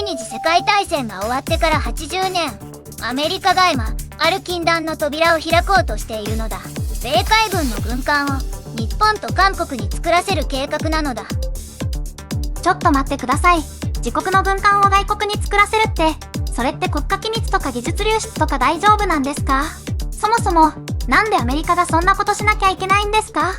二次世界大戦が終わってから80年、アメリカが今、ある禁断の扉を開こうとしているのだ。米海軍の軍艦を日本と韓国に作らせる計画なのだ。ちょっと待ってください。自国の軍艦を外国に作らせるって、それって国家機密とか技術流出とか大丈夫なんですか？そもそも、なんでアメリカがそんなことしなきゃいけないんですか？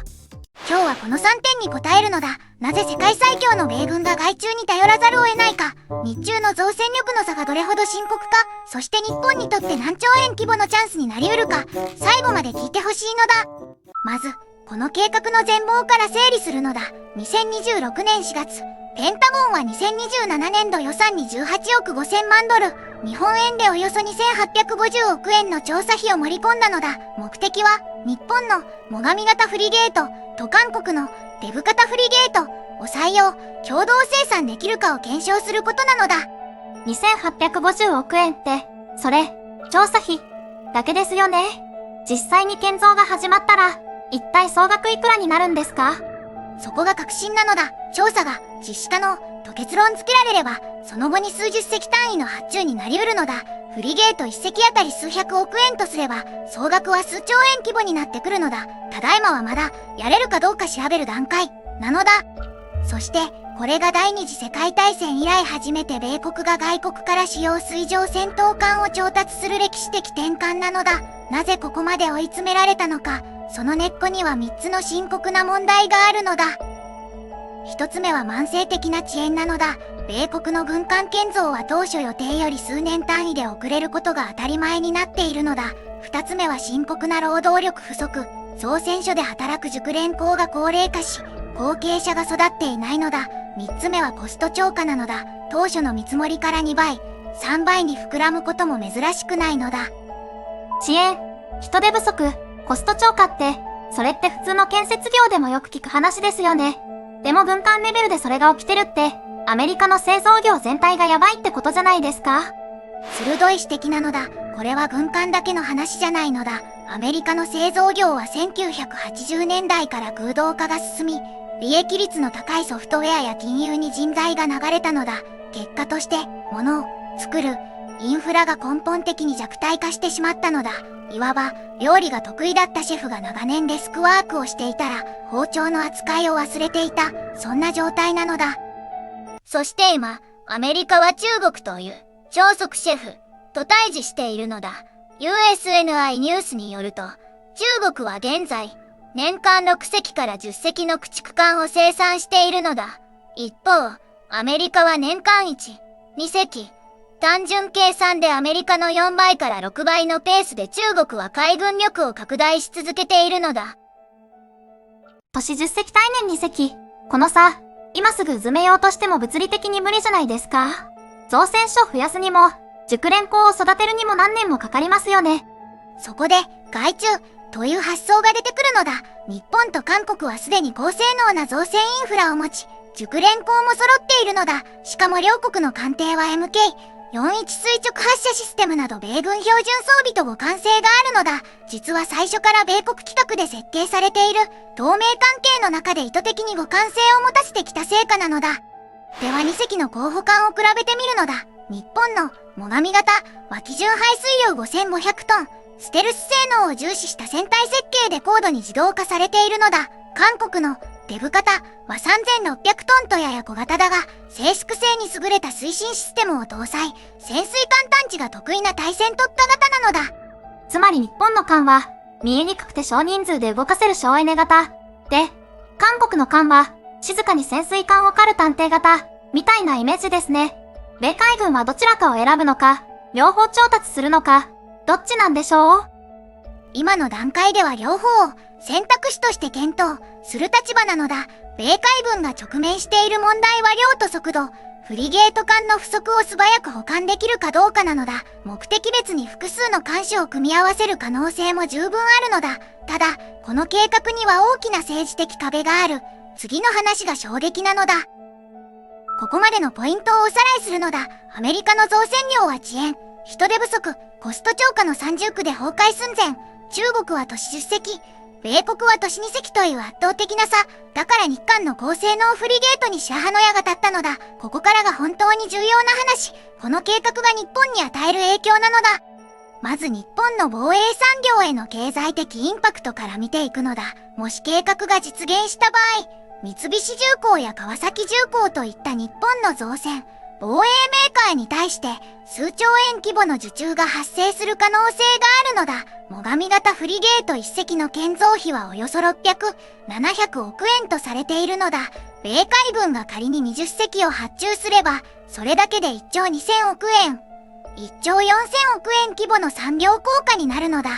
今日はこの3点に答えるのだ。なぜ世界最強の米軍が外注に頼らざるを得ないか、日中の造船力の差がどれほど深刻か、そして日本にとって何兆円規模のチャンスになりうるか、最後まで聞いてほしいのだ。まず、この計画の全貌から整理するのだ。2026年4月、ペンタゴンは2027年度予算に18億5000万ドル、日本円でおよそ2850億円の調査費を盛り込んだのだ。目的は、日本の最上型フリゲートと韓国のデブ型フリゲートを採用、共同生産できるかを検証することなのだ。2850億円って、それ、調査費だけですよね。実際に建造が始まったら、一体総額いくらになるんですか？そこが確信なのだ。調査が実施可能と結論付けられれば、その後に数十隻単位の発注になりうるのだ。フリゲート1隻あたり数百億円とすれば、総額は数兆円規模になってくるのだ。ただいまはまだ、やれるかどうか調べる段階なのだ。そして、これが第二次世界大戦以来初めて米国が外国から主要水上戦闘艦を調達する歴史的転換なのだ。なぜここまで追い詰められたのか、その根っこには3つの深刻な問題があるのだ。1つ目は慢性的な遅延なのだ。米国の軍艦建造は当初予定より数年単位で遅れることが当たり前になっているのだ。2つ目は深刻な労働力不足。造船所で働く熟練工が高齢化し、後継者が育っていないのだ。3つ目はコスト超過なのだ。当初の見積もりから2倍、3倍に膨らむことも珍しくないのだ。遅延、人手不足、コスト超過って、それって普通の建設業でもよく聞く話ですよね。でも軍艦レベルでそれが起きてるって、アメリカの製造業全体がやばいってことじゃないですか？鋭い指摘なのだ。これは軍艦だけの話じゃないのだ。アメリカの製造業は1980年代から空洞化が進み、利益率の高いソフトウェアや金融に人材が流れたのだ。結果として、物を作るインフラが根本的に弱体化してしまったのだ。いわば、料理が得意だったシェフが長年デスクワークをしていたら、包丁の扱いを忘れていた、そんな状態なのだ。そして今、アメリカは中国という、超速シェフ、と対峙しているのだ。USNI ニュースによると、中国は現在、年間6隻から10隻の駆逐艦を生産しているのだ。一方、アメリカは年間1、2隻、単純計算でアメリカの4倍から6倍のペースで中国は海軍力を拡大し続けているのだ。年10隻対年2隻。この差、今すぐ埋めようとしても物理的に無理じゃないですか。造船所を増やすにも、熟練工を育てるにも何年もかかりますよね。そこで、外注という発想が出てくるのだ。日本と韓国はすでに高性能な造船インフラを持ち、熟練工も揃っているのだ。しかも両国の艦艇は MK41 垂直発射システムなど米軍標準装備と互換性があるのだ。実は最初から米国規格で設計されている同盟関係の中で意図的に互換性を持たせてきた成果なのだ。では2隻の候補艦を比べてみるのだ。日本の最上型は基準排水量5500トン、ステルス性能を重視した船体設計で高度に自動化されているのだ。韓国のデブ型は3600トンとやや小型だが、静粛性に優れた推進システムを搭載、潜水艦探知が得意な対戦特化型なのだ。つまり日本の艦は、見えにくくて少人数で動かせる省エネ型。で、韓国の艦は、静かに潜水艦を狩る探偵型、みたいなイメージですね。米海軍はどちらかを選ぶのか、両方調達するのか、どっちなんでしょう？今の段階では両方を選択肢として検討する立場なのだ。米海軍が直面している問題は量と速度、フリゲート艦の不足を素早く補完できるかどうかなのだ。目的別に複数の艦種を組み合わせる可能性も十分あるのだ。ただ、この計画には大きな政治的壁がある。次の話が衝撃なのだ。ここまでのポイントをおさらいするのだ。アメリカの造船業は遅延、人手不足、コスト超過の三重苦で崩壊寸前。中国は都市10隻、米国は都市2隻という圧倒的な差。だから日韓の高性能フリゲートに白羽の矢が立ったのだ。ここからが本当に重要な話。この計画が日本に与える影響なのだ。まず日本の防衛産業への経済的インパクトから見ていくのだ。もし計画が実現した場合、三菱重工や川崎重工といった日本の造船、防衛メーカーに対して数兆円規模の受注が発生する可能性があるのだ。最上型フリゲート1隻の建造費はおよそ600、700億円とされているのだ。米海軍が仮に20隻を発注すれば、それだけで1兆2000億円、1兆4000億円規模の産業効果になるのだ。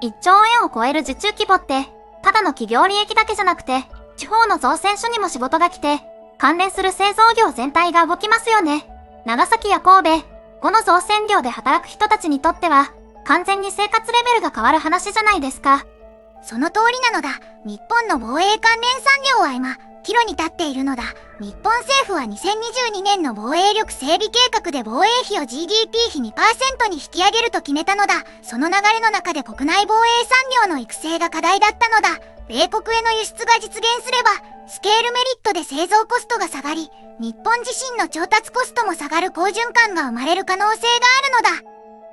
1兆円を超える受注規模って、ただの企業利益だけじゃなくて、地方の造船所にも仕事が来て、関連する製造業全体が動きますよね。長崎や神戸、この造船業で働く人たちにとっては、完全に生活レベルが変わる話じゃないですか。その通りなのだ。日本の防衛関連産業は今、岐路に立っているのだ。日本政府は2022年の防衛力整備計画で防衛費を GDP 比 2% に引き上げると決めたのだ。その流れの中で国内防衛産業の育成が課題だったのだ。米国への輸出が実現すれば、スケールメリットで製造コストが下がり、日本自身の調達コストも下がる好循環が生まれる可能性があるのだ。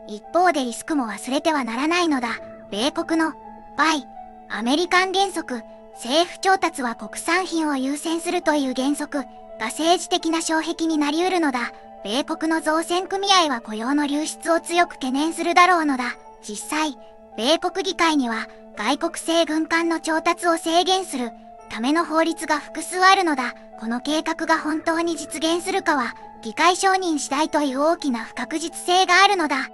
一方でリスクも忘れてはならないのだ。米国のバイ・アメリカン原則、政府調達は国産品を優先するという原則が政治的な障壁になり得るのだ。米国の造船組合は雇用の流出を強く懸念するだろうのだ。実際、米国議会には外国製軍艦の調達を制限するための法律が複数あるのだ。この計画が本当に実現するかは議会承認次第という大きな不確実性があるのだ。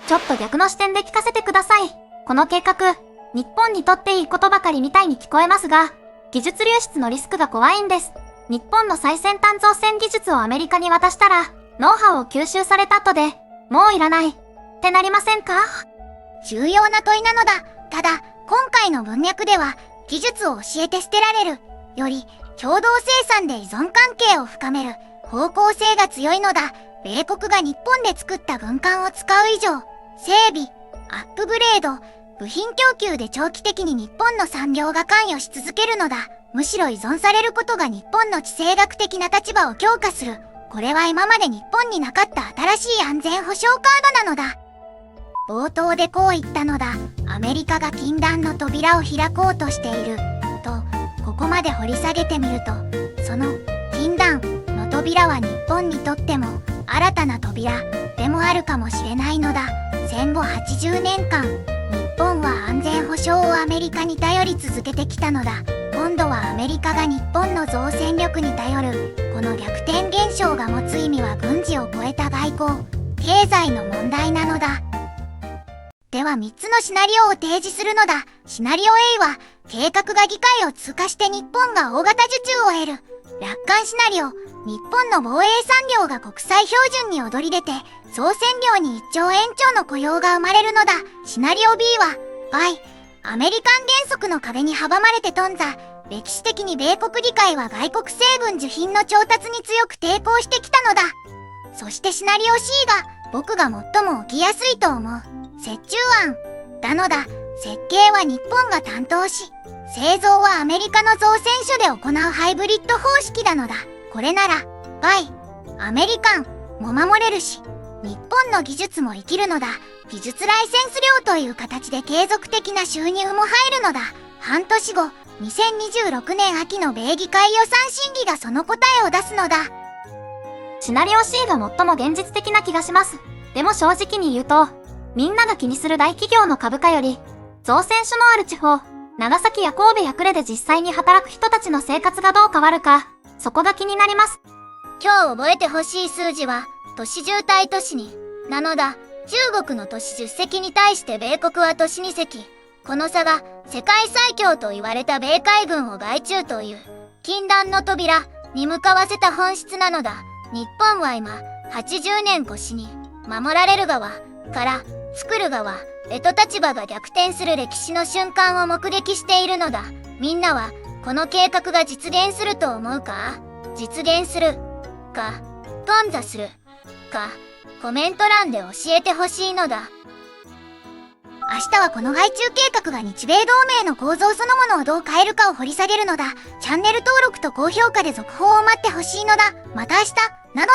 ちょっと逆の視点で聞かせてください。この計画、日本にとっていいことばかりみたいに聞こえますが、技術流出のリスクが怖いんです。日本の最先端造船技術をアメリカに渡したら、ノウハウを吸収された後で、もういらない、ってなりませんか？重要な問いなのだ。ただ、今回の文脈では、技術を教えて捨てられるより、共同生産で依存関係を深める方向性が強いのだ。米国が日本で作った軍艦を使う以上、整備、アップグレード、部品供給で長期的に日本の産業が関与し続けるのだ。むしろ依存されることが日本の地政学的な立場を強化する。これは今まで日本になかった新しい安全保障カードなのだ。冒頭でこう言ったのだ。アメリカが禁断の扉を開こうとしている。と、ここまで掘り下げてみると、その禁断の扉は日本にとっても新たな扉でもあるかもしれないのだ。戦後80年間、日本は安全保障をアメリカに頼り続けてきたのだ。今度はアメリカが日本の造船力に頼る。この逆転現象が持つ意味は軍事を超えた外交、経済の問題なのだ。では3つのシナリオを提示するのだ。シナリオ A は、計画が議会を通過して日本が大型受注を得る。楽観シナリオ、日本の防衛産業が国際標準に躍り出て、造船業に1兆円超の雇用が生まれるのだ。シナリオ B は、バイ・アメリカン原則の壁に阻まれて頓挫。歴史的に米国議会は外国製軍受品の調達に強く抵抗してきたのだ。そしてシナリオ C が、僕が最も起きやすいと思う折衷案なのだ。設計は日本が担当し、製造はアメリカの造船所で行うハイブリッド方式なのだ。これなら、バイ・アメリカンも守れるし、日本の技術も生きるのだ。技術ライセンス料という形で継続的な収入も入るのだ。半年後、2026年秋の米議会予算審議がその答えを出すのだ。シナリオ C が最も現実的な気がします。でも正直に言うと、みんなが気にする大企業の株価より、造船所のある地方、長崎や神戸や呉で実際に働く人たちの生活がどう変わるか、そこが気になります。今日覚えてほしい数字は、都市渋滞都市2なのだ。中国の都市10隻に対して米国は都市2隻。この差が世界最強と言われた米海軍を外注という禁断の扉に向かわせた本質なのだ。日本は今、80年越しに守られる側から作る側へと立場が逆転する歴史の瞬間を目撃しているのだ。みんなはこの計画が実現すると思うか？実現するか頓挫するかコメント欄で教えてほしいのだ。明日はこの外注計画が日米同盟の構造そのものをどう変えるかを掘り下げるのだ。チャンネル登録と高評価で続報を待ってほしいのだ。また明日、なのだ。